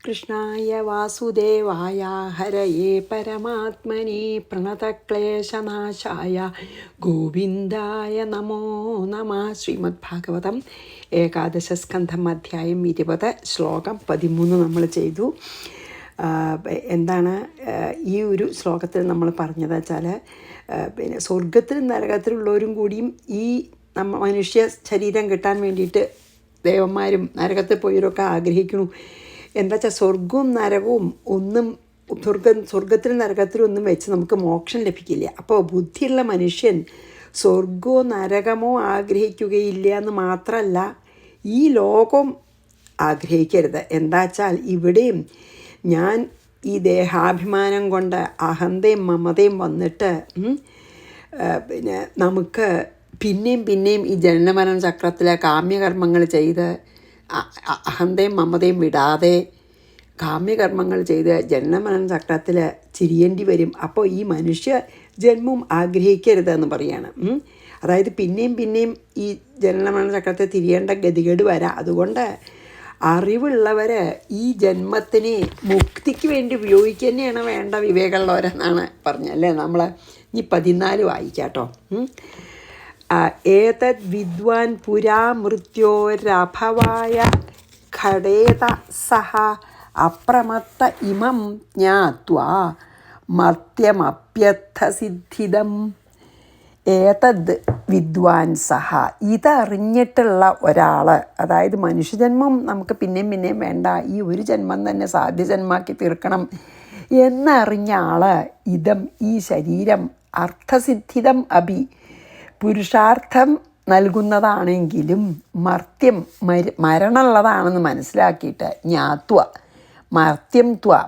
കൃഷ്ണായ വാസുദേവായ ഹരയേ പരമാത്മനെ പ്രണതക്ലേശനാശായ ഗോവിന്ദായ നമോ നമഃ. ശ്രീമദ് ഭാഗവതം ഏകാദശസ്കന്ധം അധ്യായം 20 ശ്ലോകം 13 നമ്മൾ ചെയ്തു. എന്താണ് ഈ ഒരു ശ്ലോകത്തിൽ നമ്മൾ പറഞ്ഞത് വെച്ചാൽ, പിന്നെ സ്വർഗത്തിലും നരകത്തിലുള്ളവരും കൂടിയും ഈ മനുഷ്യ ശരീരം കിട്ടാൻ വേണ്ടിയിട്ട് ദേവന്മാരും നരകത്തിൽ പോയവരൊക്കെ ആഗ്രഹിക്കുന്നു. എന്താ വെച്ചാൽ സ്വർഗവും നരകവും ഒന്നും സ്വർഗത്തിലും നരകത്തിലും ഒന്നും വെച്ച് നമുക്ക് മോക്ഷം ലഭിക്കില്ല. അപ്പോൾ ബുദ്ധിയുള്ള മനുഷ്യൻ സ്വർഗമോ നരകമോ ആഗ്രഹിക്കുകയില്ല എന്ന് മാത്രമല്ല, ഈ ലോകം ആഗ്രഹിക്കരുത്. എന്താ വെച്ചാൽ ഇവിടെയും ഞാൻ ഈ ദേഹാഭിമാനം കൊണ്ട് അഹന്തയും മമതയും വന്നിട്ട് പിന്നെ നമുക്ക് പിന്നെയും ഈ ജനനമരണ ചക്രത്തിലെ കാമ്യകർമ്മങ്ങൾ ചെയ്ത് അഹന്തയും മമതയും വിടാതെ കാമ്യകർമ്മങ്ങൾ ചെയ്ത് ജനനമരണ ചക്രത്തിൽ ചിരിയേണ്ടി വരും. അപ്പോൾ ഈ മനുഷ്യ ജന്മം ആഗ്രഹിക്കരുതെന്ന് പറയാണ്. അതായത് പിന്നെയും ഈ ജനനമരണ ചക്രത്തിൽ തിരിയേണ്ട ഗതികേട് വരാം. അതുകൊണ്ട് അറിവുള്ളവർ ഈ ജന്മത്തിനെ മുക്തിക്ക് വേണ്ടി ഉപയോഗിക്കുക തന്നെയാണ് വേണ്ട, വിവേകമുള്ളവരെന്നാണ് പറഞ്ഞല്ലേ. നമ്മൾ ഈ 14 വായിക്കാട്ടോ. ഏതദ് വിദ്വാൻ പുരാ മൃത്യോരഭവായ ഖടേത സഹ അപ്രമത്ത ഇമം ജ്ഞാത്വാ മർത്യമപ്യർത്ഥസിദ്ധിദം. ഏതദ് വിദ്വാൻ സഹ, ഇതറിഞ്ഞിട്ടുള്ള ഒരാൾ, അതായത് മനുഷ്യജന്മം നമുക്ക് പിന്നെയും വേണ്ട, ഈ ഒരു ജന്മം തന്നെ സാധ്യജന്മാക്കി തീർക്കണം എന്നറിഞ്ഞ ആൾ ഇതം ഈ ശരീരം അർത്ഥസിദ്ധിതം അഭി, പുരുഷാർത്ഥം നൽകുന്നതാണെങ്കിലും മർത്യം മരണമുള്ളതാണെന്ന് മനസ്സിലാക്കിയിട്ട് ജ്ഞാത്വ മർത്യം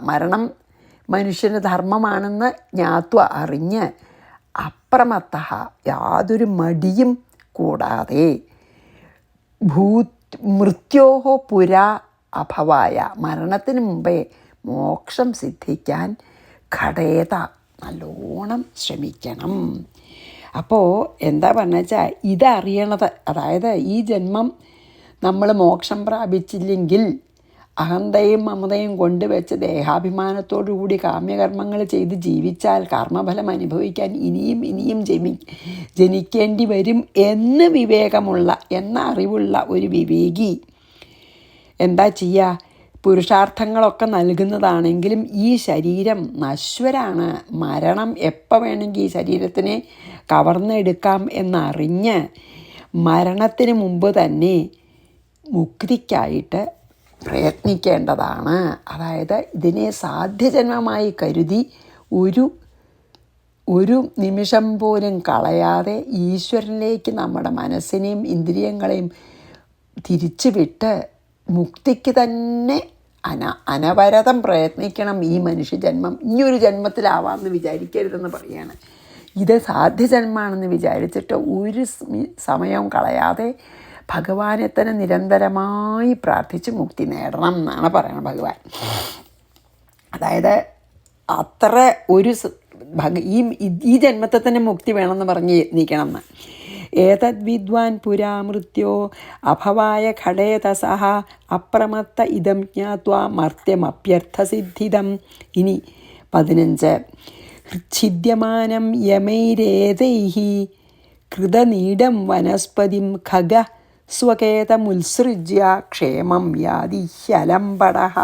മരണം മനുഷ്യന് ധർമ്മമാണെന്ന് ജ്ഞാത്വ അറിഞ്ഞ് അപ്രമത്ത യാതൊരു മടിയും കൂടാതെ മൃത്യോഹോ പുരാ അഭവായ മരണത്തിന് മുമ്പേ മോക്ഷം സിദ്ധിക്കാൻ ഖടേത നല്ലോണം ശ്രമിക്കണം. അപ്പോൾ എന്താ പറഞ്ഞ വെച്ചാൽ ഇതറിയണത്, അതായത് ഈ ജന്മം നമ്മൾ മോക്ഷം പ്രാപിച്ചില്ലെങ്കിൽ അഹന്തയും മമതയും കൊണ്ടുവച്ച് ദേഹാഭിമാനത്തോടുകൂടി കാമ്യകർമ്മങ്ങൾ ചെയ്ത് ജീവിച്ചാൽ കർമ്മഫലം അനുഭവിക്കാൻ ഇനിയും ജനിക്കേണ്ടി വരും എന്ന് വിവേകമുള്ള, എന്ന അറിവുള്ള ഒരു വിവേകി എന്താ ചെയ്യുക? പുരുഷാർത്ഥങ്ങളൊക്കെ നൽകുന്നതാണെങ്കിലും ഈ ശരീരം നശ്വരാണ്, മരണം എപ്പോൾ വേണമെങ്കിൽ ഈ ശരീരത്തിനെ കവർന്നെടുക്കാം എന്നറിഞ്ഞ് മരണത്തിന് മുമ്പ് തന്നെ മുക്തിക്കായിട്ട് പ്രയത്നിക്കേണ്ടതാണ്. അതായത് ഇതിനെ സാധ്യജന്മമായി കരുതി ഒരു നിമിഷം പോലും കളയാതെ ഈശ്വരനിലേക്ക് നമ്മുടെ മനസ്സിനെയും ഇന്ദ്രിയങ്ങളെയും തിരിച്ചു വിട്ട് മുക്തിക്ക് തന്നെ അനവരതം പ്രയത്നിക്കണം. ഈ മനുഷ്യജന്മം ഇനിയൊരു ജന്മത്തിലാവാമെന്ന് വിചാരിക്കരുതെന്ന് പറയുകയാണ്. ഇത് സാധ്യജന്മമാണെന്ന് വിചാരിച്ചിട്ട് ഒരു സമയവും കളയാതെ ഭഗവാനെ തന്നെ നിരന്തരമായി പ്രാർത്ഥിച്ച് മുക്തി നേടണം എന്നാണ് പറയുന്നത് ഭഗവാൻ. അതായത് അത്ര ഒരു ഈ ജന്മത്തെ തന്നെ മുക്തി വേണമെന്ന് പറഞ്ഞ് യത്നിക്കണം എന്ന്. ഏതദ് വിദ്വാൻ പുരാ മൃത്യോ അഭവായ ഖടേത സഹ അപ്രമത്ത ഇദം ജ്ഞാത്വാ മർത്യമപ്യർത്ഥസിദ്ധിദം. ഇനി 15 ഛിദ്യമാനം യമൈരേതൈഃ കൃതനീഡം വനസ്പതിം ഖഗ സ്വകേതമുത്സൃജ്യ ക്ഷേമം യാതി ഹ്യലംബടഃ.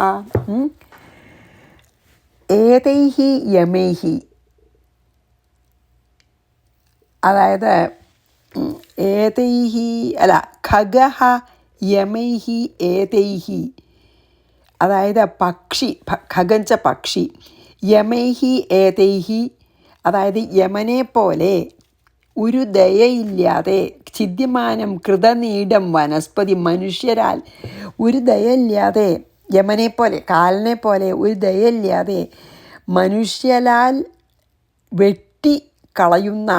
ഏതൈഃ യമൈഃ, അതായത് ഏതൈഃ അല്ല ഖഗഃ യമൈഃ ഏതൈഃ, അതായത് പക്ഷി, ഖഗഞ്ച പക്ഷി, യമൈഃ ഏതൈഃ, അതായത് യമനെ പോലെ ഒരു ദയയില്ലാതെ, ഛിദ്യമാനം കൃതനീഡം വനസ്പതി, മനുഷ്യരാൽ ഒരു ദയയില്ലാതെ, യമനെ പോലെ കാലനെ പോലെ ഒരു ദയയില്ലാതെ മനുഷ്യരാൽ വെട്ടിക്കളയുന്ന,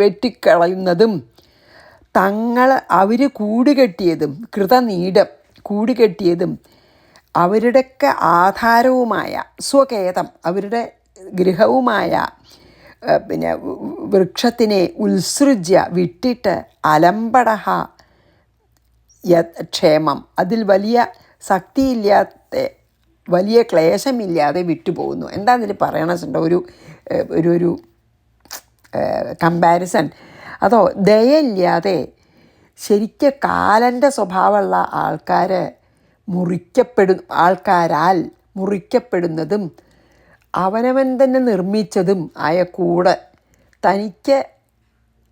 വെട്ടിക്കളയുന്നതും അവർ കൂടുകെട്ടിയതും, കൃതനീഡം കൂടുകെട്ടിയതും അവരുടെയൊക്കെ ആധാരവുമായ സ്വകേതം അവരുടെ ഗൃഹവുമായ വൃക്ഷത്തിനെ ഉത്സൃജ്യ വിട്ടിട്ട് അലംബടഹ ക്ഷേമം, അതിൽ വലിയ ശക്തിയില്ലാത്ത, വലിയ ക്ലേശമില്ലാതെ വിട്ടുപോകുന്നു. എന്താ അതിൽ പറയണമെന്നുണ്ടോ? ഒരു ഒരു ഒരു കമ്പാരിസൺ. അതോ ദയയില്ലാതെ ശരിക്കും കാലൻ്റെ സ്വഭാവമുള്ള ആൾക്കാരാൽ മുറിക്കപ്പെടുന്നതും അവനവൻ തന്നെ നിർമ്മിച്ചതും ആയ കൂട്, തനിക്ക്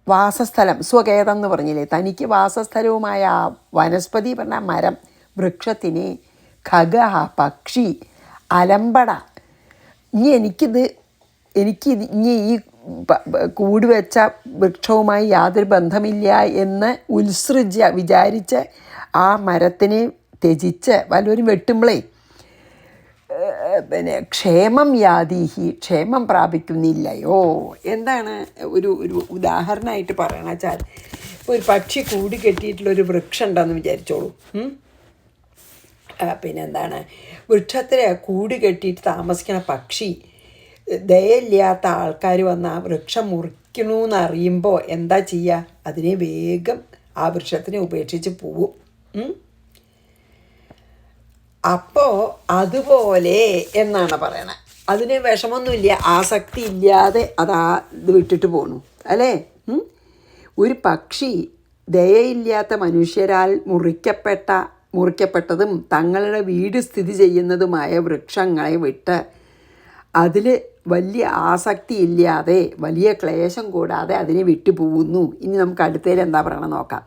വാസസ്ഥലം, സ്വകേതം എന്ന് പറഞ്ഞില്ലേ, തനിക്ക് വാസസ്ഥലവുമായ ആ വനസ്പതി പറഞ്ഞ മരം, വൃക്ഷത്തിന് ഖഗഹ പക്ഷി അലമ്പട, ഇനി ഈ കൂട് വെച്ച വൃക്ഷവുമായി യാതൊരു ബന്ധമില്ല എന്ന് വിചാരിച്ച് ആ മരത്തിനെ ത്യജിച്ച് വല്ലവരും വെട്ടുമ്പോഴേ ക്ഷേമം യാതീഹി, ക്ഷേമം പ്രാപിക്കുന്നില്ലയോ. എന്താണ് ഒരു ഉദാഹരണമായിട്ട് പറയണ വെച്ചാൽ, ഇപ്പോൾ ഒരു പക്ഷി കൂടി കെട്ടിയിട്ടുള്ളൊരു വൃക്ഷം ഉണ്ടെന്ന് വിചാരിച്ചോളൂ. പിന്നെന്താണ്, വൃക്ഷത്തിൽ കൂടി കെട്ടിയിട്ട് താമസിക്കുന്ന പക്ഷി ദയയില്ലാത്ത ആൾക്കാർ വന്ന് ആ വൃക്ഷം മുറിക്കണമെന്ന് അറിയുമ്പോൾ എന്താ ചെയ്യുക? അതിനെ വേഗം ആ വൃക്ഷത്തിനെ ഉപേക്ഷിച്ച് പോവും. അപ്പോൾ അതുപോലെ എന്നാണ് പറയണത്. അതിന് വിഷമമൊന്നുമില്ല, ആസക്തി ഇല്ലാതെ ഇത് വിട്ടിട്ട് പോണു അല്ലേ. ഒരു പക്ഷി ദയയില്ലാത്ത മനുഷ്യരാൽ മുറിക്കപ്പെട്ടതും തങ്ങളുടെ വീട് സ്ഥിതി ചെയ്യുന്നതുമായ വൃക്ഷങ്ങളെ വിട്ട് അതിൽ വലിയ ആസക്തി ഇല്ലാതെ, വലിയ ക്ലേശം കൂടാതെ അതിനെ വിട്ടുപോകുന്നു. ഇനി നമുക്ക് അടുത്തതിൽ എന്താ പറയണം നോക്കാം.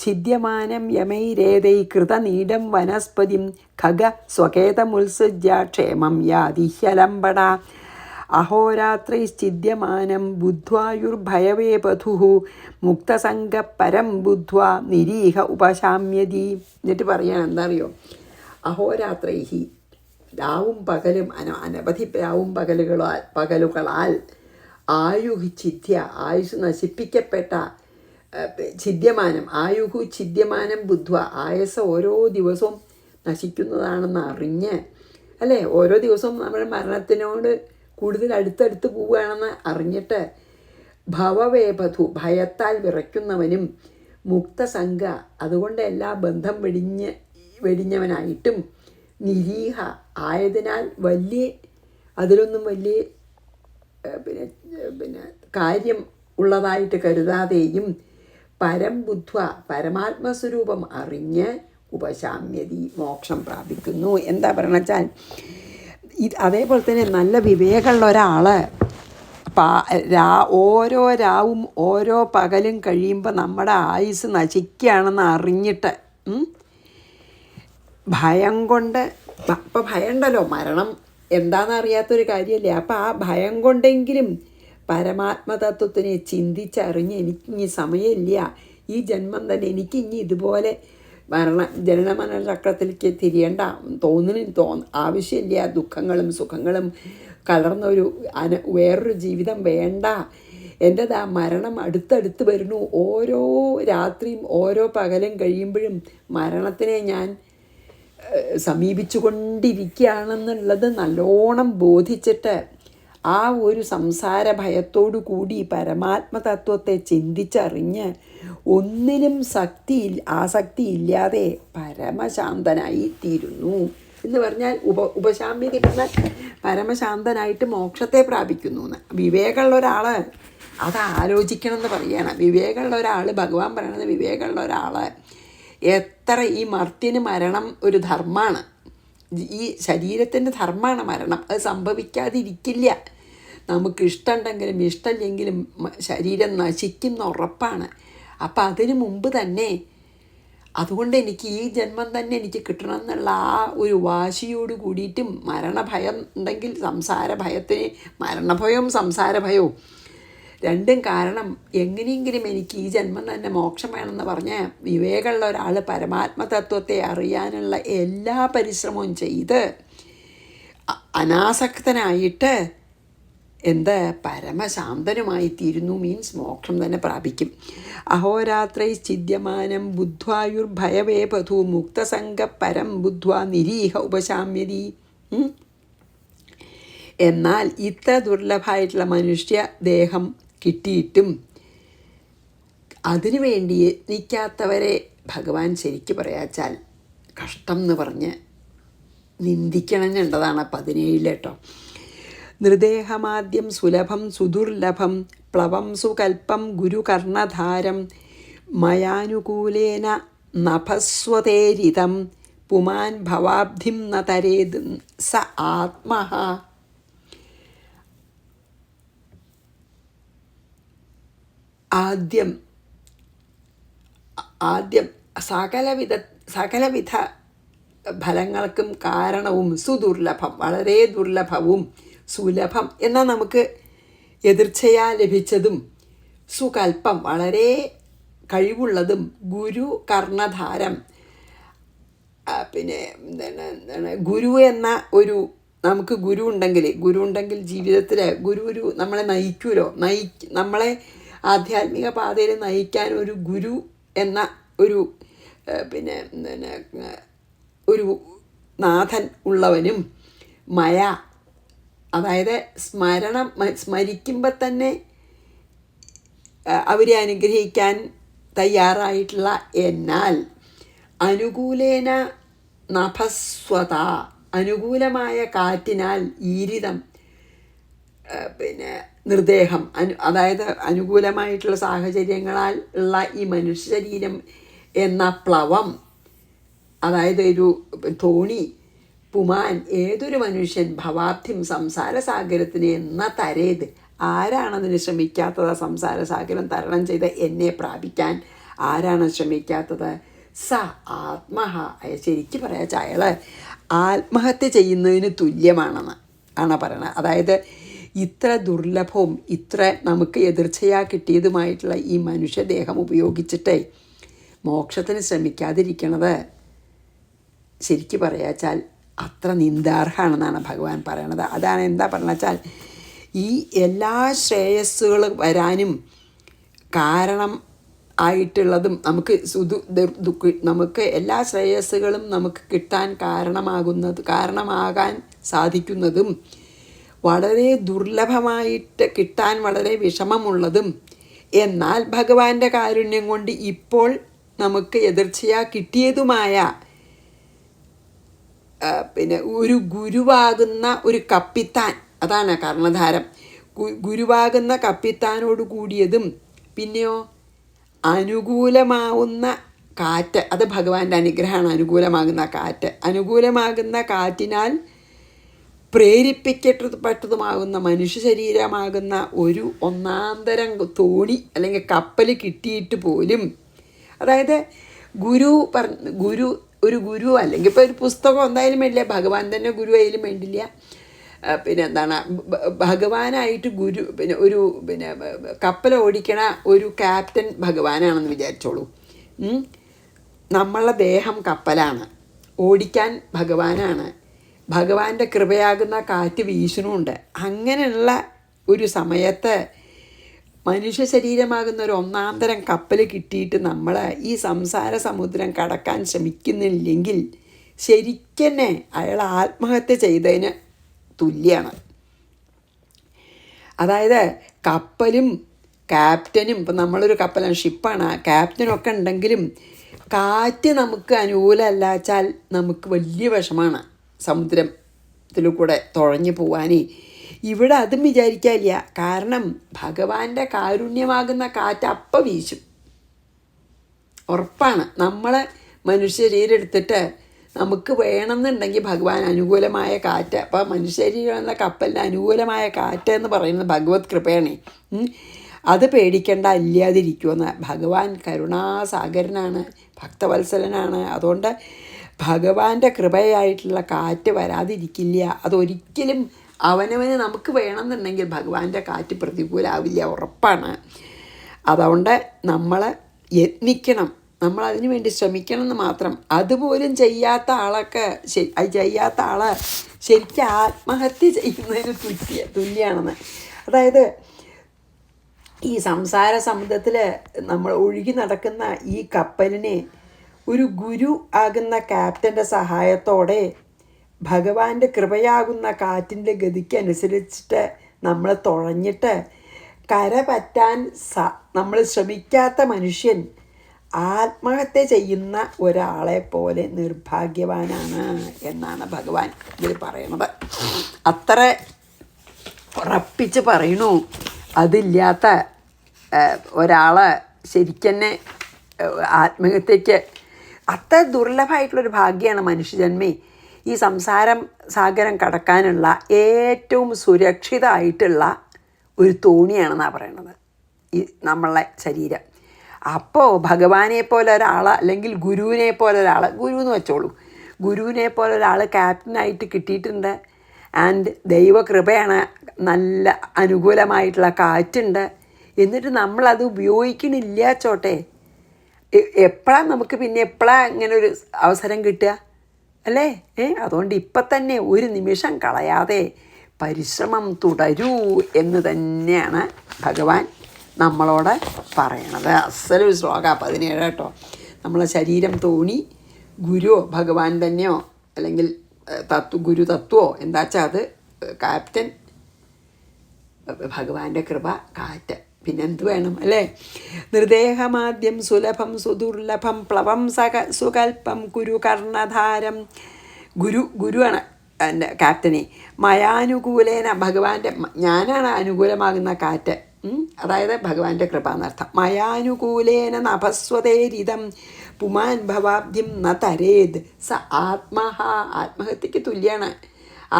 ഛിദ്യമാനം യമൈരേതൈ കൃതനീഡം വനസ്പതിം ഖഗ സ്വകേതമുത്സൃജ്യ ക്ഷേമം യാതിഹ്യലംബട അഹോരാത്രൈശ്ചിദ്യമാനം ബുദ്ധ്വായുർഭയവേ പഥുഃ മുക്തസംഗപരം ബുദ്ധ്വാ നിരീഹ ഉപശാമ്യതി. എന്നിട്ട് പറയാൻ എന്താ അറിയോ? അഹോരാത്രൈഹി, രാവും പകലും അനവധി രാവും പകലുകളാൽ ഛിദ്യ, ആയുസ് നശിപ്പിക്കപ്പെട്ട, ഛിദ്യമാനം ബുദ്ധ്വ, ആയസ് ഓരോ ദിവസവും നശിക്കുന്നതാണെന്ന് അറിഞ്ഞ്, അല്ലേ, ഓരോ ദിവസവും നമ്മുടെ മരണത്തിനോട് കൂടുതൽ അടുത്തടുത്ത് പോവുകയാണെന്ന് അറിഞ്ഞിട്ട് ഭവവേപഥു, ഭയത്താൽ വിറയ്ക്കുന്നവനും മുക്തസംഗ, അതുകൊണ്ട് എല്ലാ ബന്ധം വെടിഞ്ഞവനായിട്ടും നിരീഹ ആയതിനാൽ അതിലൊന്നും വലിയ കാര്യം ഉള്ളതായിട്ട് കരുതാതെയും പരം ബുദ്ധ്വ, പരമാത്മസ്വരൂപം അറിഞ്ഞ് ഉപശാമ്യതി, മോക്ഷം പ്രാപിക്കുന്നു. എന്താ പറയണ വെച്ചാൽ, അതേപോലെ തന്നെ നല്ല വിവേകമുള്ള ഒരാൾ ഓരോ രാവും ഓരോ പകലും കഴിയുമ്പോൾ നമ്മുടെ ആയുസ് നശിക്കുകയാണെന്ന് അറിഞ്ഞിട്ട്, ഭയം കൊണ്ട്, അപ്പം ഭയം ഉണ്ടല്ലോ, മരണം എന്താണെന്നറിയാത്തൊരു കാര്യമല്ലേ. അപ്പം ആ ഭയം കൊണ്ടെങ്കിലും പരമാത്മതത്വത്തിനെ ചിന്തിച്ചറിഞ്ഞ് എനിക്കിനി സമയമില്ല, ഈ ജന്മം തന്നെ എനിക്കിനി ഇതുപോലെ ജനനമരണ ചക്രത്തിലേക്ക് തിരിയേണ്ട ആവശ്യമില്ല, ദുഃഖങ്ങളും സുഖങ്ങളും കലർന്നൊരു വേറൊരു ജീവിതം വേണ്ട, എൻ്റെതാ മരണം അടുത്തടുത്ത് വരുന്നു, ഓരോ രാത്രിയും ഓരോ പകലും കഴിയുമ്പോഴും മരണത്തിനെ ഞാൻ സമീപിച്ചു കൊണ്ടിരിക്കുകയാണെന്നുള്ളത് നല്ലോണം ബോധിച്ചിട്ട് ആ ഒരു സംസാര ഭയത്തോടു കൂടി പരമാത്മതത്വത്തെ ചിന്തിച്ചറിഞ്ഞ് ഒന്നിലും ആസക്തി ഇല്ലാതെ പരമശാന്തനായി തീരുന്നു എന്ന് പറഞ്ഞാൽ ഉപശാമ്യതി പറഞ്ഞാൽ പരമശാന്തനായിട്ട് മോക്ഷത്തെ പ്രാപിക്കുന്നു എന്ന്. വിവേകമുള്ള ഒരാൾ അത് ആലോചിക്കണം എന്ന് പറയുകയാണ്. വിവേകമുള്ള ഒരാൾ, ഭഗവാൻ പറയണത്, വിവേകമുള്ള ഒരാൾ എത്ര, ഈ മർത്യന് മരണം ഒരു ധർമ്മമാണ്, ഈ ശരീരത്തിൻ്റെ ധർമ്മമാണ് മരണം, അത് സംഭവിക്കാതിരിക്കില്ല. നമുക്ക് ഇഷ്ടമുണ്ടെങ്കിലും ഇഷ്ടമില്ലെങ്കിലും ശരീരം നശിക്കുന്ന ഉറപ്പാണ്. അപ്പം അതിനു മുമ്പ് തന്നെ, അതുകൊണ്ട് എനിക്ക് ഈ ജന്മം തന്നെ എനിക്ക് കിട്ടണം എന്നുള്ള ആ ഒരു വാശിയോട് കൂടിയിട്ടും, മരണഭയം ഉണ്ടെങ്കിൽ മരണഭയവും സംസാരഭയവും രണ്ടും കാരണം, എങ്ങനെയെങ്കിലും എനിക്ക് ഈ ജന്മം തന്നെ മോക്ഷം വേണമെന്ന് പറഞ്ഞ് വിവേകമുള്ള ഒരാൾ പരമാത്മതത്വത്തെ അറിയാനുള്ള എല്ലാ പരിശ്രമവും ചെയ്ത് അനാസക്തനായിട്ട് പരമശാന്തനുമായി തീരുന്നു. മീൻസ് മോക്ഷം തന്നെ പ്രാപിക്കും. അഹോരാത്രൈശ്ചിദ്യമാനം ബുദ്ധ്വായുർഭയവേ പഥു മുക്തസംഗപരം ബുദ്ധ്വാ നിരീഹ ഉപശാമ്യതി. എന്നാൽ ഇത്ര ദുർലഭമായിട്ടുള്ള മനുഷ്യദേഹം കിട്ടിയിട്ടും അതിനുവേണ്ടി യത്നിക്കാത്തവരെ ഭഗവാൻ ശരിക്ക് പറയാച്ചാൽ കഷ്ടം എന്ന് പറഞ്ഞ് നിന്ദിക്കണമെന്നുണ്ടതാണ് 17 കേട്ടോ. നൃദേഹമാദ്യം സുലഭം സുദുർലഭം പ്ലവം സുകൽപ്പം ഗുരുകർണധാരം മയാനുകൂലേന നഭസ്വതേരിതം പുമാൻ ഭവാബ്ധിം ന തരേത് സ ആത്മഃ. ആദ്യം സകലവിധ ഫലങ്ങൾക്കും കാരണവും സുദുർലഭം, വളരെ ദുർലഭവും, സുലഭം എന്നാൽ നമുക്ക് എതിർച്ചയാ ലഭിച്ചതും, സുകൽപ്പം വളരെ കഴിവുള്ളതും, ഗുരു കർണധാരം പിന്നെ എന്താണ് ഗുരു എന്ന ഒരു നമുക്ക് ഗുരു ഉണ്ടെങ്കിൽ ജീവിതത്തിൽ ഗുരു നമ്മളെ നയിക്കുമല്ലോ, നമ്മളെ ആധ്യാത്മിക പാതയിൽ നയിക്കാൻ ഒരു ഗുരു എന്ന ഒരു പിന്നെ ഒരു നാഥൻ ഉള്ളവനും, മയ അതായത് സ്മരിക്കുമ്പോൾ തന്നെ അവരെ അനുഗ്രഹിക്കാൻ തയ്യാറായിട്ടുള്ള എന്നാൽ അനുകൂലേന നഭസ്വത അനുകൂലമായ കാറ്റിനാൽ ഈരിതം പിന്നെ നിർദേഹം അതായത് അനുകൂലമായിട്ടുള്ള സാഹചര്യങ്ങളാൽ ഉള്ള ഈ മനുഷ്യ ശരീരം എന്ന പ്ലവം അതായത് ഒരു തോണി, പുമാൻ ഏതൊരു മനുഷ്യൻ ഭവാബ്ധിം സംസാരസാഗരത്തിന് എന്ന തരേത് ആരാണതിന് ശ്രമിക്കാത്തത്? സംസാരസാഗരം തരണം ചെയ്ത് എന്നെ പ്രാപിക്കാൻ ആരാണ് ശ്രമിക്കാത്തത്? സ ആത്മഹ. ശരിക്കും പറയാച്ചാൽ അയാൾ ആത്മഹത്യ ചെയ്യുന്നതിന് തുല്യമാണെന്ന് ആണ് പറയണത്. അതായത് ഇത്ര ദുർലഭവും ഇത്ര നമുക്ക് എതിർച്ചയാ കിട്ടിയതുമായിട്ടുള്ള ഈ മനുഷ്യദേഹം ഉപയോഗിച്ചിട്ട് മോക്ഷത്തിന് ശ്രമിക്കാതിരിക്കണത് ശരിക്കും പറയാച്ചാൽ അത്ര നിന്ദാർഹമാണെന്നാണ് ഭഗവാൻ പറയണത്. അതാണ് എന്താ പറഞ്ഞാൽ ഈ എല്ലാ ശ്രേയസ്സുകൾ വരാനും കാരണം ആയിട്ടുള്ളതും നമുക്ക് എല്ലാ ശ്രേയസ്സുകളും നമുക്ക് കിട്ടാൻ കാരണമാകാൻ സാധിക്കുന്നതും വളരെ ദുർലഭമായിട്ട് കിട്ടാൻ വളരെ വിഷമമുള്ളതും എന്നാൽ ഭഗവാന്റെ കാരുണ്യം കൊണ്ട് ഇപ്പോൾ നമുക്ക് എതിർച്ചയാ കിട്ടിയതുമായ പിന്നെ ഒരു ഗുരുവാകുന്ന ഒരു കപ്പിത്താൻ, അതാണ് കർണധാരം, ഗുരുവാകുന്ന കപ്പിത്താനോട് കൂടിയതും പിന്നെയോ അനുകൂലമാവുന്ന കാറ്റ്, അത് ഭഗവാന്റെ അനുഗ്രഹമാണ്. അനുകൂലമാകുന്ന കാറ്റിനാൽ പ്രേരിപ്പിക്കപ്പെട്ടതുമാകുന്ന മനുഷ്യ ശരീരമാകുന്ന ഒരു ഒന്നാന്തരം തോണി അല്ലെങ്കിൽ കപ്പൽ കിട്ടിയിട്ട് പോലും, അതായത് ഒരു ഗുരു അല്ലെങ്കിൽ ഇപ്പോൾ ഒരു പുസ്തകം എന്തായാലും വേണ്ടില്ല, ഭഗവാൻ തന്നെ ഗുരു ആയാലും വേണ്ടില്ല, പിന്നെ എന്താണ് ഭഗവാനായിട്ട് പിന്നെ കപ്പൽ ഓടിക്കണ ഒരു ക്യാപ്റ്റൻ ഭഗവാനാണെന്ന് വിചാരിച്ചോളൂ. നമ്മളുടെ ദേഹം കപ്പലാണ്, ഓടിക്കാൻ ഭഗവാനാണ്, ഭഗവാന്റെ കൃപയാകുന്ന കാറ്റ് വീശുന്നുണ്ട്. അങ്ങനെയുള്ള ഒരു സമയത്ത് മനുഷ്യ ശരീരമാകുന്ന ഒരു ഒന്നാന്തരം കപ്പൽ കിട്ടിയിട്ട് നമ്മൾ ഈ സംസാര സമുദ്രം കടക്കാൻ ശ്രമിക്കുന്നില്ലെങ്കിൽ ശരിക്കന്നെ അയാൾ ആത്മഹത്യ ചെയ്തതിന് തുല്യമാണ്. അതായത് കപ്പലും ക്യാപ്റ്റനും, ഇപ്പം നമ്മളൊരു കപ്പലാണ്, ഷിപ്പാണ്, ക്യാപ്റ്റനൊക്കെ ഉണ്ടെങ്കിലും കാറ്റ് നമുക്ക് അനുകൂലമല്ലാച്ചാൽ നമുക്ക് വലിയ വിഷമാണ് സമുദ്രത്തിൽ കൂടെ തുഴഞ്ഞു പോവാനേ. ഇവിടെ അതും വിചാരിക്കാനില്ല, കാരണം ഭഗവാന്റെ കാരുണ്യമാകുന്ന കാറ്റ് അപ്പം വീശും, ഉറപ്പാണ്. നമ്മൾ മനുഷ്യ ശരീരം എടുത്തിട്ട് നമുക്ക് വേണമെന്നുണ്ടെങ്കിൽ ഭഗവാൻ അനുകൂലമായ കാറ്റ്, അപ്പോൾ മനുഷ്യ ശരീരം എന്ന കപ്പലിന് അനുകൂലമായ കാറ്റ് എന്ന് പറയുന്നത് ഭഗവത് കൃപയാണ്. അത് പേടിക്കേണ്ട, ഇല്ലാതിരിക്കുമെന്ന്. ഭഗവാൻ കരുണാസാഗരനാണ്, ഭക്തവത്സലനാണ്. അതുകൊണ്ട് ഭഗവാന്റെ കൃപയായിട്ടുള്ള കാറ്റ് വരാതിരിക്കില്ല. അതൊരിക്കലും അവനവന് നമുക്ക് വേണമെന്നുണ്ടെങ്കിൽ ഭഗവാന്റെ കാറ്റ് പ്രതികൂലമാവില്ല, ഉറപ്പാണ്. അതുകൊണ്ട് നമ്മൾ യത്നിക്കണം, നമ്മൾ അതിനു വേണ്ടി ശ്രമിക്കണം എന്ന് മാത്രം. അതുപോലും ചെയ്യാത്ത ആൾ ശരിക്കും ആത്മഹത്യ ചെയ്യുന്നതിന് തുല്യമാണെന്ന്. അതായത് ഈ സംസാര സമുദ്രത്തിൽ നമ്മൾ ഒഴുകി നടക്കുന്ന ഈ കപ്പലിനെ ഒരു ഗുരു ആകുന്ന ക്യാപ്റ്റൻ്റെ സഹായത്തോടെ ഭഗവാന്റെ കൃപയാകുന്ന കാറ്റിൻ്റെ ഗതിക്കനുസരിച്ചിട്ട് നമ്മൾ തുഴഞ്ഞിട്ട് കര പറ്റാൻ നമ്മൾ ശ്രമിക്കാത്ത മനുഷ്യൻ ആത്മഹത്യ ചെയ്യുന്ന ഒരാളെ പോലെ നിർഭാഗ്യവാനാണ് എന്നാണ് ഭഗവാൻ ഇതിൽ പറയണത്. അത്ര ഉറപ്പിച്ച് പറയണു. അതില്ലാത്ത ഒരാൾ ശരിക്കന്നെ ആത്മഹത്യക്ക് അത്ര ദുർലഭമായിട്ടുള്ളൊരു ഭാഗ്യമാണ് മനുഷ്യജന്മേ. ഈ സംസാരം സാഗരം കടക്കാനുള്ള ഏറ്റവും സുരക്ഷിതമായിട്ടുള്ള ഒരു തോണിയാണെന്നാണ് പറയണത് ഈ നമ്മളെ ശരീരം. അപ്പോൾ ഭഗവാനെ പോലെ ഒരാൾ, അല്ലെങ്കിൽ ഗുരുവിനെ പോലെ ഒരാൾ, ഗുരു എന്ന് വെച്ചോളൂ, ഗുരുവിനെ പോലെ ഒരാൾ ക്യാപ്റ്റനായിട്ട് കിട്ടിയിട്ടുണ്ട്. ആൻഡ് ദൈവകൃപയാണ്, നല്ല അനുകൂലമായിട്ടുള്ള കാറ്റുണ്ട്. എന്നിട്ട് നമ്മളത് ഉപയോഗിക്കണില്ല ചോട്ടെ. എപ്പോഴാണ് നമുക്ക് പിന്നെ എപ്പോഴാണ് ഇങ്ങനെ ഒരു അവസരം കിട്ടുക അല്ലേ? അതുകൊണ്ട് ഇപ്പം തന്നെ ഒരു നിമിഷം കളയാതെ പരിശ്രമം തുടരൂ എന്ന് തന്നെയാണ് ഭഗവാൻ നമ്മളോട് പറയണത്. അസലൊരു ശ്ലോക 17 കേട്ടോ. നമ്മളെ ശരീരം തോണി, ഗുരുവോ ഭഗവാൻ തന്നെയോ അല്ലെങ്കിൽ ഗുരു തത്വമോ എന്താ വെച്ചാൽ അത് ക്യാപ്റ്റൻ, ഭഗവാന്റെ കൃപ കാറ്റ്, പിന്നെന്ത് വേണം അല്ലേ? നിർദേഹമാദ്യം സുലഭം സുദുർലഭം പ്ലവം സുകൽപ്പം കുരു കർണധാരം. ഗുരുവാണ് എൻ്റെ ക്യാപ്റ്റനെ. മയാനുകൂലേന, ഭഗവാന്റെ ഞാനാണ് അനുകൂലമാകുന്ന കാറ്റ്, അതായത് ഭഗവാന്റെ കൃപ എന്നർത്ഥം. മയാനുകൂലേന നഭസ്വതേരിതം പുമാൻ ഭവാബ്ദ്യം ന തരേത് സ ആത്മഹ. ആത്മഹത്യക്ക് തുല്യമാണ്.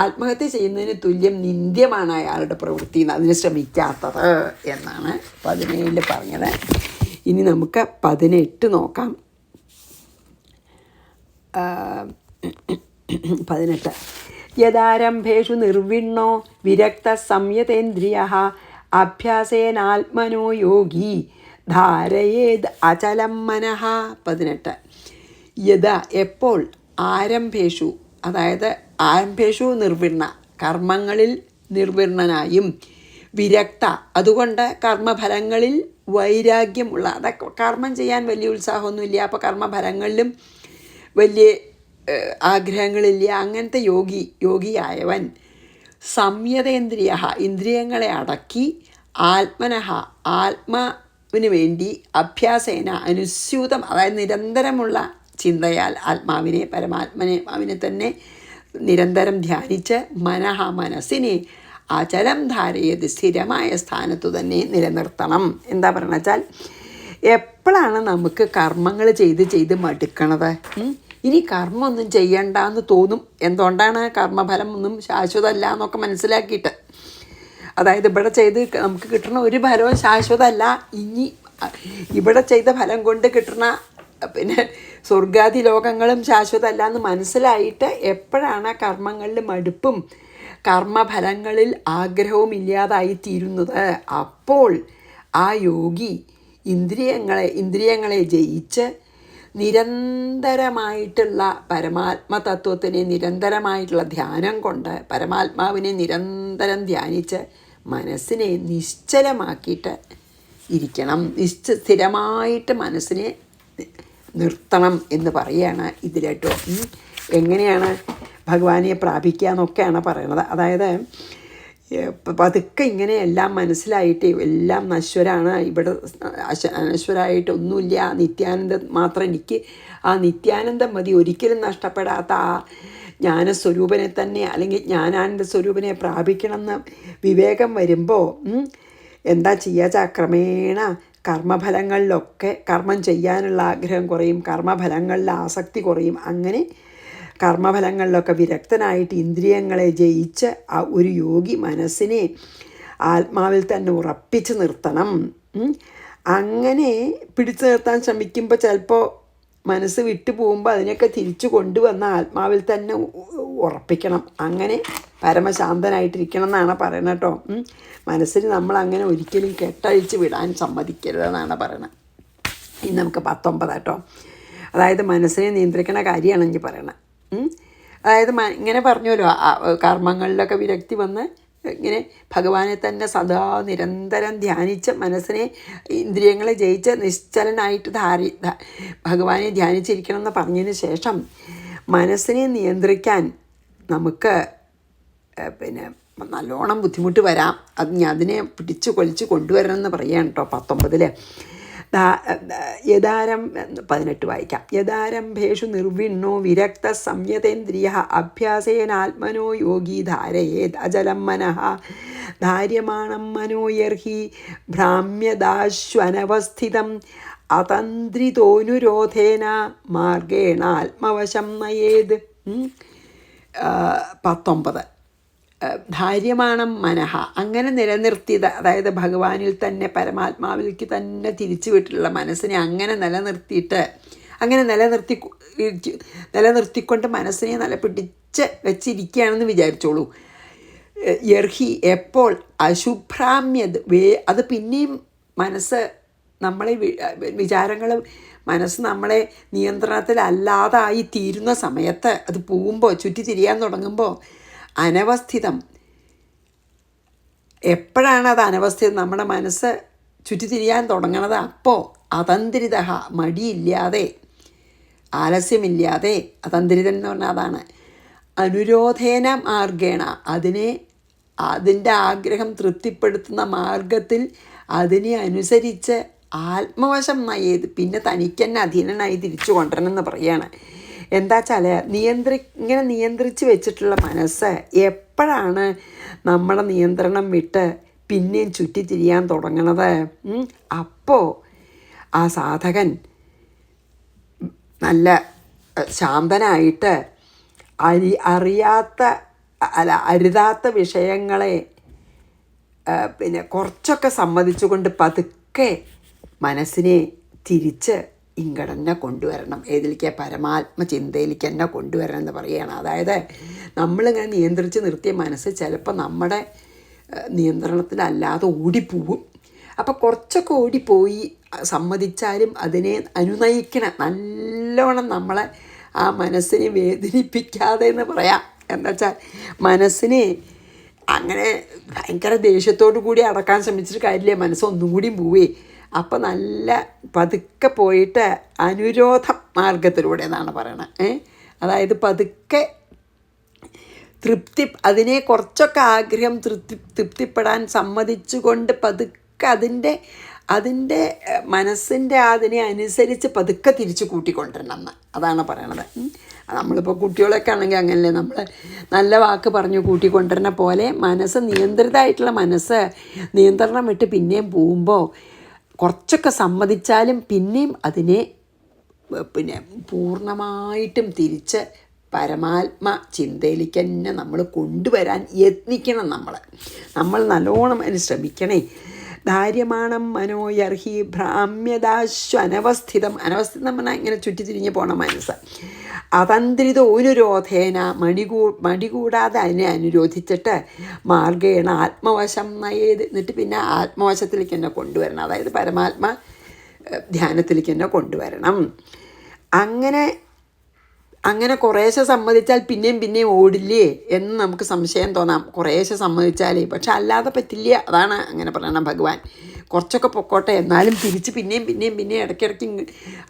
ആത്മഹത്യ ചെയ്യുന്നതിന് തുല്യം നിന്ദ്യമാണ് അയാളുടെ പ്രവൃത്തി, അതിന് ശ്രമിക്കാത്തത് എന്നാണ് 17 പറഞ്ഞത്. ഇനി നമുക്ക് 18 നോക്കാം. 18 യദാരംഭേഷു നിർവിണ്ണോ വിരക്ത സംയതേന്ദ്രിയഃ അഭ്യാസേനാത്മനോ യോഗി ധാരയേത് അചലം മനഃ. 18 യഥാ എപ്പോൾ, ആരംഭേഷു അതായത് ആരംഭേഷു നിർവിണ്ണ, കർമ്മങ്ങളിൽ നിർവിണ്ണനായും, വിരക്ത അതുകൊണ്ട് കർമ്മഫലങ്ങളിൽ വൈരാഗ്യമുള്ള, അതൊക്കെ കർമ്മം ചെയ്യാൻ വലിയ ഉത്സാഹമൊന്നുമില്ല, അപ്പോൾ കർമ്മഫലങ്ങളിലും വലിയ ആഗ്രഹങ്ങളില്ല, അങ്ങനത്തെ യോഗിയായവൻ സംയതേന്ദ്രിയ, ഇന്ദ്രിയങ്ങളെ അടക്കി, ആത്മനഃ ആത്മാവിന് വേണ്ടി, അഭ്യാസേന അനുസ്യൂതം അതായത് നിരന്തരമുള്ള ചിന്തയാൽ ആത്മാവിനെ, പരമാത്മാവിനെ തന്നെ നിരന്തരം ധ്യാനിച്ച്, മനഃ മനസ്സിനെ അചലം ധാരയത് സ്ഥിരമായ സ്ഥാനത്തു തന്നെ നിലനിർത്തണം. എന്താ പറയുക വെച്ചാൽ, എപ്പോഴാണ് നമുക്ക് കർമ്മങ്ങൾ ചെയ്ത് മടുക്കണത്, ഇനി കർമ്മമൊന്നും ചെയ്യണ്ടെന്ന് തോന്നും. എന്തുകൊണ്ടാണ്? കർമ്മഫലം ഒന്നും ശാശ്വതമല്ല എന്നൊക്കെ മനസ്സിലാക്കിയിട്ട്. അതായത് ഇവിടെ ചെയ്ത് നമുക്ക് കിട്ടുന്ന ഒരു ഫലവും ശാശ്വതമല്ല, ഇനി ഇവിടെ ചെയ്ത ഫലം കൊണ്ട് കിട്ടുന്ന പിന്നെ സ്വർഗാദി ലോകങ്ങളും ശാശ്വതമല്ല എന്ന് മനസ്സിലായിട്ട് എപ്പോഴാണ് കർമ്മങ്ങളിൽ മടുപ്പും കർമ്മഫലങ്ങളിൽ ആഗ്രഹവും ഇല്ലാതായിത്തീരുന്നത്, അപ്പോൾ ആ യോഗി ഇന്ദ്രിയങ്ങളെ ജയിച്ച് നിരന്തരമായിട്ടുള്ള പരമാത്മതത്വത്തിനെ, നിരന്തരമായിട്ടുള്ള ധ്യാനം കൊണ്ട് പരമാത്മാവിനെ നിരന്തരം ധ്യാനിച്ച് മനസ്സിനെ നിശ്ചലമാക്കിയിട്ട് ഇരിക്കണം. സ്ഥിരമായിട്ട് മനസ്സിനെ നിർത്തണം എന്ന് പറയുകയാണ് ഇതിലേട്ടോ. എങ്ങനെയാണ് ഭഗവാനെ പ്രാപിക്കുക എന്നൊക്കെയാണ് പറയണത്. അതായത് പതുക്കെ ഇങ്ങനെ എല്ലാം മനസ്സിലായിട്ട്, എല്ലാം നശ്വരാണ്, ഇവിടെ അനശ്വരമായിട്ട് ഒന്നുമില്ല, നിത്യാനന്ദം മാത്രം എനിക്ക്, ആ നിത്യാനന്ദം മതി, ഒരിക്കലും നഷ്ടപ്പെടാത്ത ആ ജ്ഞാനസ്വരൂപനെ തന്നെ, അല്ലെങ്കിൽ ജ്ഞാനാനന്ദ സ്വരൂപനെ പ്രാപിക്കണമെന്ന് വിവേകം വരുമ്പോൾ എന്താ ചെയ്യുക? ക്രമേണ കർമ്മഫലങ്ങളിലൊക്കെ കർമ്മം ചെയ്യാനുള്ള ആഗ്രഹം കുറയും, കർമ്മഫലങ്ങളിൽ ആസക്തി കുറയും. അങ്ങനെ കർമ്മഫലങ്ങളിലൊക്കെ വിരക്തനായിട്ട് ഇന്ദ്രിയങ്ങളെ ജയിച്ച് ആ ഒരു യോഗി മനസ്സിനെ ആത്മാവിൽ തന്നെ ഉറപ്പിച്ച് നിർത്തണം. അങ്ങനെ പിടിച്ചു നിർത്താൻ ശ്രമിക്കുമ്പോൾ ചിലപ്പോൾ മനസ്സ് വിട്ടു പോകുമ്പോൾ അതിനൊക്കെ തിരിച്ചു കൊണ്ടുവന്ന ആത്മാവിൽ തന്നെ ഉറപ്പിക്കണം. അങ്ങനെ പരമശാന്തനായിട്ടിരിക്കണം എന്നാണ് പറയണത് കേട്ടോ. മനസ്സിന് നമ്മളങ്ങനെ ഒരിക്കലും കെട്ടഴിച്ച് വിടാൻ സമ്മതിക്കരുതെന്നാണ് പറയണത്. ഇനി നമുക്ക് 19 കേട്ടോ. അതായത് മനസ്സിനെ നിയന്ത്രിക്കണ കാര്യമാണ് എനിക്ക് പറയണത്. അതായത് ഇങ്ങനെ പറഞ്ഞല്ലോ, കർമ്മങ്ങളിലൊക്കെ വിരക്തി വന്ന് ഇങ്ങനെ ഭഗവാനെ തന്നെ സദാ നിരന്തരം ധ്യാനിച്ച് മനസ്സിനെ, ഇന്ദ്രിയങ്ങളെ ജയിച്ച് നിശ്ചലനായിട്ട് ഭഗവാനെ ധ്യാനിച്ചിരിക്കണം എന്ന് പറഞ്ഞതിന് ശേഷം മനസ്സിനെ നിയന്ത്രിക്കാൻ നമുക്ക് പിന്നെ നല്ലോണം ബുദ്ധിമുട്ട് വരാം. അതിനെ പിടിച്ചു കൊലിച്ച് കൊണ്ടുവരണം എന്ന് പറയാം കേട്ടോ 19. യഥാരം 18 വായിക്കാം. യഥാരംഭേഷു നിർവിണ്ണോ വിരക്ത സംയതേന്ദ്രിയ അഭ്യാസേനാത്മനോ യോഗി ധാരയേത് അചലം മനഃ ധാര്യമാണം മനോയർഹി ഭ്രാമ്യദാശ്വനവസ്ഥിതം അതന്ത്രിതോനുരോധേന മാർഗേണ ആത്മവശം നയേത്. 19 ധാര്യമാണം മനഃ അങ്ങനെ നിലനിർത്തിയത്, അതായത് ഭഗവാനിൽ തന്നെ പരമാത്മാവിലേക്ക് തന്നെ തിരിച്ചു വിട്ടിട്ടുള്ള മനസ്സിനെ അങ്ങനെ നിലനിർത്തിയിട്ട് അങ്ങനെ നിലനിർത്തിക്കൊണ്ട് മനസ്സിനെ നല്ല പിടിച്ച് വെച്ചിരിക്കുകയാണെന്ന് വിചാരിച്ചോളൂ. യർഹി എപ്പോൾ അശുഭ്രാമ്യത് അത് പിന്നെയും മനസ്സ് നമ്മളെ വിചാരങ്ങൾ മനസ്സ് നമ്മളെ നിയന്ത്രണത്തിലല്ലാതായി തീരുന്ന സമയത്ത് അത് പോകുമ്പോൾ ചുറ്റി തിരിയാൻ തുടങ്ങുമ്പോൾ അനവസ്ഥിതം എപ്പോഴാണ് അത് അനവസ്ഥിതം നമ്മുടെ മനസ്സ് ചുറ്റിത്തിരിയാൻ തുടങ്ങണത്? അപ്പോൾ അതന്ത്രിത മടിയില്ലാതെ ആലസ്യമില്ലാതെ, അതന്ത്രിതൻ എന്ന് പറഞ്ഞാൽ അതാണ്, അനുരോധേന മാർഗേണ അതിൻ്റെ ആഗ്രഹം തൃപ്തിപ്പെടുത്തുന്ന മാർഗത്തിൽ അതിനെ അനുസരിച്ച് ആത്മവശം നയത് പിന്നെ തനിക്കെന്നെ അധീനനായി തിരിച്ചു കൊണ്ടുവരണം എന്ന് പറയുകയാണ്. എന്താ വെച്ചാൽ ഇങ്ങനെ നിയന്ത്രിച്ച് വെച്ചിട്ടുള്ള മനസ്സ് എപ്പോഴാണ് നമ്മുടെ നിയന്ത്രണം വിട്ട് പിന്നെയും ചുറ്റിത്തിരിയാൻ തുടങ്ങണത്? അപ്പോൾ ആ സാധകൻ നല്ല ശാന്തനായിട്ട് അരുതാത്ത വിഷയങ്ങളെ പിന്നെ കുറച്ചൊക്കെ സമ്മതിച്ചുകൊണ്ട് പതുക്കെ മനസ്സിനെ തിരിച്ച് ഇങ്ങടന്നെ കൊണ്ടുവരണം. ഏതിലേക്ക്? പരമാത്മ ചിന്തയിലേക്ക് തന്നെ കൊണ്ടുവരണം എന്ന് പറയുകയാണ്. അതായത് നമ്മളിങ്ങനെ നിയന്ത്രിച്ച് നിർത്തിയ മനസ്സ് ചിലപ്പോൾ നമ്മുടെ നിയന്ത്രണത്തിലല്ലാതെ ഓടിപ്പോവും. അപ്പോൾ കുറച്ചൊക്കെ ഓടിപ്പോയി സമ്മതിച്ചാലും അതിനെ അനുനയിക്കണം, നല്ലോണം നമ്മളെ ആ മനസ്സിനെ വേദനിപ്പിക്കാതെ എന്ന് പറയാം. എന്താ വെച്ചാൽ മനസ്സിനെ അങ്ങനെ ഭയങ്കര ദേഷ്യത്തോടു കൂടി അടക്കാൻ ശ്രമിച്ചിട്ട് കാര്യമില്ല, മനസ്സൊന്നും കൂടിയും പോവേ. അപ്പം നല്ല പതുക്കെ പോയിട്ട് അനുരോധ മാർഗത്തിലൂടെ എന്നാണ് പറയണത്. അതായത് പതുക്കെ അതിനെ കുറച്ചൊക്കെ ആഗ്രഹം തൃപ്തിപ്പെടാൻ സമ്മതിച്ചുകൊണ്ട് പതുക്കെ അതിൻ്റെ മനസ്സിൻ്റെ അതിനെ അനുസരിച്ച് പതുക്കെ തിരിച്ച് കൂട്ടിക്കൊണ്ടിരണം എന്ന് അതാണ് പറയണത്. നമ്മളിപ്പോൾ കുട്ടികളൊക്കെ ആണെങ്കിൽ അങ്ങനല്ലേ, നമ്മൾ നല്ല വാക്ക് പറഞ്ഞു കൂട്ടിക്കൊണ്ടിരുന്ന പോലെ മനസ്സ് നിയന്ത്രിതമായിട്ടുള്ള മനസ്സ് നിയന്ത്രണം വിട്ട് പിന്നെയും പോകുമ്പോൾ കുറച്ചൊക്കെ സമ്മതിച്ചാലും പിന്നെയും അതിനെ പൂർണ്ണമായിട്ടും തിരിച്ച് പരമാത്മ ചിന്തയിലേക്ക് തന്നെ നമ്മൾ കൊണ്ടുവരാൻ യത്നിക്കണം. നമ്മൾ നല്ലോണം അതിന് ശ്രമിക്കണേ. ധാര്യമാണം മനോയർഹി ഭ്രാമ്യദാശ്വനവസ്ഥിതം. അനവസ്ഥിതം പറഞ്ഞാൽ ഇങ്ങനെ ചുറ്റിത്തിരിഞ്ഞ് പോണ മനസ്സ്. അതന്ത്രിത അനുരോധേന മടി കൂടാതെ അതിനെ അനുരോധിച്ചിട്ട് മാർഗേണ ആത്മവശം നയേത്. എന്നിട്ട് പിന്നെ ആത്മവശത്തിലേക്ക് തന്നെ കൊണ്ടുവരണം, അതായത് പരമാത്മ ധ്യാനത്തിലേക്ക് തന്നെ കൊണ്ടുവരണം. അങ്ങനെ കുറേശ്ശെ സമ്മതിച്ചാൽ പിന്നെയും ഓടില്ലേ എന്ന് നമുക്ക് സംശയം തോന്നാം, കുറേശ്ശെ സമ്മതിച്ചാലേ. പക്ഷെ അല്ലാതെ പറ്റില്ല, അതാണ് അങ്ങനെ പറയണം ഭഗവാൻ. കുറച്ചൊക്കെ പൊക്കോട്ടെ, എന്നാലും തിരിച്ച് പിന്നെയും ഇടയ്ക്കിടയ്ക്ക്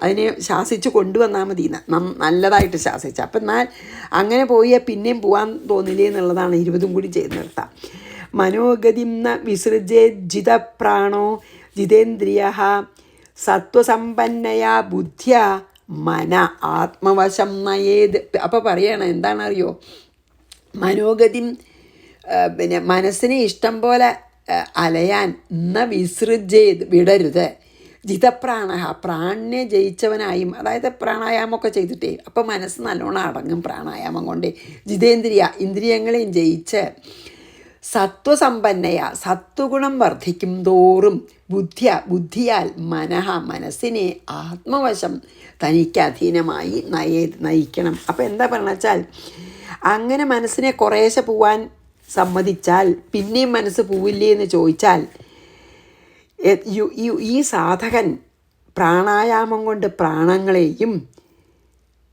അതിനെ ശാസിച്ച് കൊണ്ടുവന്നാൽ മതി, നല്ലതായിട്ട് ശാസിച്ച്. അപ്പം എന്നാൽ അങ്ങനെ പോയാൽ പിന്നെയും പോകാൻ തോന്നില്ലേ എന്നുള്ളതാണ്. 20 കൂടി ചെയ്ത് നിർത്താം. മനോഗതിം ന വിസൃജേ ജിതപ്രാണോ ജിതേന്ദ്രിയ സത്വസമ്പന്നയാ ബുദ്ധ്യ മന ആത്മവശം നയേത്. അപ്പോൾ പറയണം എന്താണറിയോ, മനോഗതി മനസ്സിനെ ഇഷ്ടം പോലെ അലയാൻ വിസൃജേത് വിടരുത്. ജിതപ്രാണ പ്രാണിനെ ജയിച്ചവനായും, അതായത് പ്രാണായാമമൊക്കെ ചെയ്തിട്ടേ അപ്പോൾ മനസ്സ് നല്ലോണം അടങ്ങും പ്രാണായാമം കൊണ്ട്. ഇന്ദ്രിയങ്ങളെയും ജയിച്ച് സത്വസമ്പന്നയ സത്വഗുണം വർദ്ധിക്കും തോറും ബുദ്ധിയാൽ മനസ്സിനെ ആത്മവശം തനിക്ക് അധീനമായി നയിക്കണം. അപ്പോൾ എന്താ പറഞ്ഞ വെച്ചാൽ അങ്ങനെ മനസ്സിനെ കുറേശ്ശെ പോവാൻ സമ്മതിച്ചാൽ പിന്നെയും മനസ്സ് പോവില്ലേ എന്ന് ചോദിച്ചാൽ, ഈ സാധകൻ പ്രാണായാമം കൊണ്ട് പ്രാണങ്ങളെയും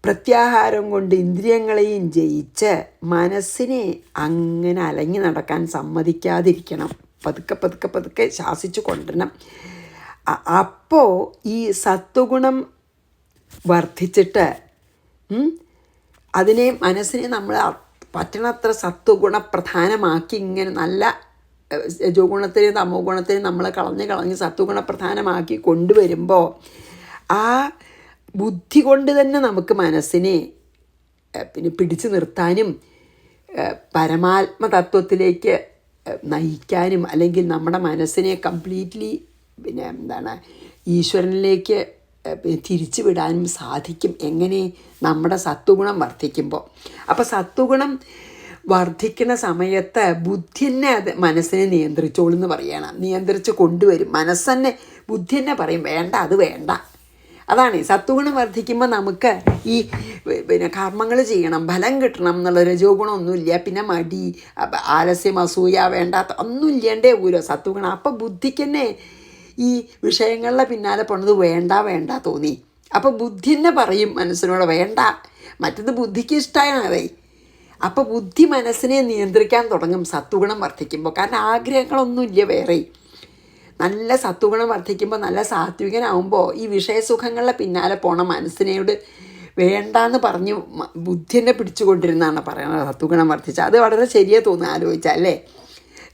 പ്രത്യാഹാരം കൊണ്ട് ഇന്ദ്രിയങ്ങളെയും ജയിച്ച് മനസ്സിനെ അങ്ങനെ അലങ്ങി നടക്കാൻ സമ്മതിക്കാതിരിക്കണം. പതുക്കെ ശാസിച്ചു കൊണ്ടുവരണം. അപ്പോൾ ഈ സത്വഗുണം വർദ്ധിച്ചിട്ട് മനസ്സിനെ നമ്മൾ പറ്റണത്ര സത്വഗുണപ്രധാനമാക്കി ഇങ്ങനെ നല്ല രജോ ഗുണത്തെയും തമോ ഗുണത്തെയും നമ്മൾ കളഞ്ഞ് സത്വഗുണപ്രധാനമാക്കി കൊണ്ടുവരുമ്പോൾ ആ ബുദ്ധി കൊണ്ട് തന്നെ നമുക്ക് മനസ്സിനെ പിന്നെ പിടിച്ചു നിർത്താനും പരമാത്മതത്വത്തിലേക്ക് നയിക്കാനും അല്ലെങ്കിൽ നമ്മുടെ മനസ്സിനെ കംപ്ലീറ്റ്ലി ഈശ്വരനിലേക്ക് തിരിച്ചു വിടാനും സാധിക്കും. എങ്ങനെ? നമ്മുടെ സത്വഗുണം വർദ്ധിക്കുമ്പോൾ. അപ്പോൾ സത്വഗുണം വർദ്ധിക്കുന്ന സമയത്ത് ബുദ്ധി തന്നെ അത് മനസ്സിനെ നിയന്ത്രിച്ചോളൂ എന്ന് പറയണം. നിയന്ത്രിച്ച് കൊണ്ടുവരും. മനസ്സന്നെ ബുദ്ധി തന്നെ പറയും വേണ്ട, അത് വേണ്ട. അതാണ് സത്വഗുണം വർദ്ധിക്കുമ്പോൾ നമുക്ക് ഈ കർമ്മങ്ങൾ ചെയ്യണം, ഫലം കിട്ടണം എന്നുള്ള രജോ ഗുണമൊന്നുമില്ല. പിന്നെ മടി, ആലസ്യം, അസൂയ, വേണ്ടാത്ത ഒന്നും ഇല്ലാണ്ടേ ഊരോ സത്വഗുണം. അപ്പം ബുദ്ധിക്ക് തന്നെ ഈ വിഷയങ്ങളുടെ പിന്നാലെ പോണത് വേണ്ട തോന്നി. അപ്പോൾ ബുദ്ധി തന്നെ പറയും മനസ്സിനോട് വേണ്ട. മറ്റത് ബുദ്ധിക്ക് ഇഷ്ടമാണതേ. അപ്പോൾ ബുദ്ധി മനസ്സിനെ നിയന്ത്രിക്കാൻ തുടങ്ങും സത്വഗുണം വർദ്ധിക്കുമ്പോൾ. കാരണം ആഗ്രഹങ്ങളൊന്നുമില്ല വേറെ. നല്ല സത്വഗുണം വർദ്ധിക്കുമ്പോൾ, നല്ല സാത്വികനാവുമ്പോൾ ഈ വിഷയസുഖങ്ങളുടെ പിന്നാലെ പോണ മനസ്സിനോട് വേണ്ടാന്ന് പറഞ്ഞ് ബുദ്ധിനെ പിടിച്ചുകൊണ്ടിരുന്നാണ് പറയുന്നത് സത്വഗുണം വർദ്ധിച്ച. അത് വളരെ ശരിയാ തോന്നുക ആലോചിച്ചാൽ അല്ലേ.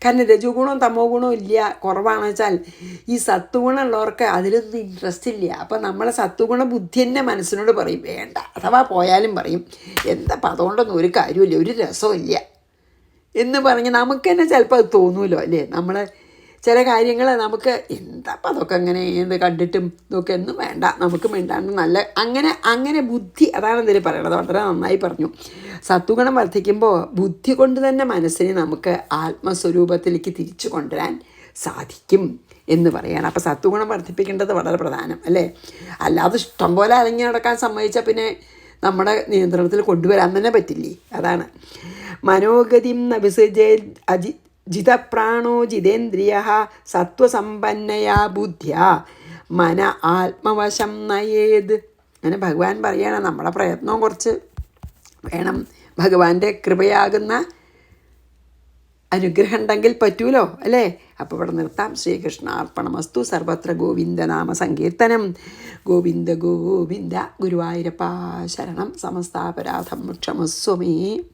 കാരണം രജോ ഗുണവും തമോ ഗുണവും ഇല്ല, കുറവാണെന്ന് വെച്ചാൽ ഈ സത്വഗുണം ഉള്ളവർക്ക് അതിലൊന്നും ഇൻട്രസ്റ്റ് ഇല്ല. അപ്പോൾ നമ്മൾ സത്വഗുണ ബുദ്ധി തന്നെ മനസ്സിനോട് പറയും വേണ്ട. അഥവാ പോയാലും പറയും എന്താ അതുകൊണ്ടൊന്നും ഒരു കാര്യമില്ല, ഒരു രസമില്ല എന്ന് പറഞ്ഞ് നമുക്ക് തന്നെ ചിലപ്പോൾ അത് തോന്നുമല്ലോ അല്ലേ. നമ്മൾ ചില കാര്യങ്ങൾ നമുക്ക് എന്താ അതൊക്കെ അങ്ങനെ എന്ത് കണ്ടിട്ടും ഇതൊക്കെ ഒന്നും വേണ്ട, നമുക്ക് മിണ്ടാണ്ട് നല്ല അങ്ങനെ ബുദ്ധി. അതാണ് ഇതിൽ പറയണത്. വളരെ നന്നായി പറഞ്ഞു. സത്വഗുണം വർദ്ധിക്കുമ്പോൾ ബുദ്ധി കൊണ്ട് തന്നെ മനസ്സിനെ നമുക്ക് ആത്മസ്വരൂപത്തിലേക്ക് തിരിച്ചു കൊണ്ടുവരാൻ സാധിക്കും എന്ന് പറയണം. അപ്പോൾ സത്വഗുണം വർദ്ധിപ്പിക്കേണ്ടത് വളരെ പ്രധാനം അല്ലേ. അല്ലാതെ ഇഷ്ടം പോലെ അലങ്ങി നടക്കാൻ സമ്മതിച്ചാൽ പിന്നെ നമ്മുടെ നിയന്ത്രണത്തിൽ കൊണ്ടുവരാൻ തന്നെ പറ്റില്ലേ. അതാണ് മനോഗതിം നവിസജേ ജിതപ്രാണോ ജിതേന്ദ്രിയ സത്വസമ്പന്നയാ ബുദ്ധ്യ മന ആത്മവശം നയേത്. അങ്ങനെ ഭഗവാൻ പറയണം നമ്മുടെ പ്രയത്നവും കുറച്ച് വേണം. ഭഗവാന്റെ കൃപയാകുന്ന അനുഗ്രഹം ഉണ്ടെങ്കിൽ പറ്റൂലോ അല്ലേ. അപ്പോൾ ഇവിടെ നിർത്താം. ശ്രീകൃഷ്ണാർപ്പണമസ്തു. സർവത്ര ഗോവിന്ദനാമ സങ്കീർത്തനം. ഗോവിന്ദ ഗോവിന്ദ. ഗുരുവായൂരപ്പാ ശരണം. സമസ്താപരാധം ക്ഷമസ്വമേ.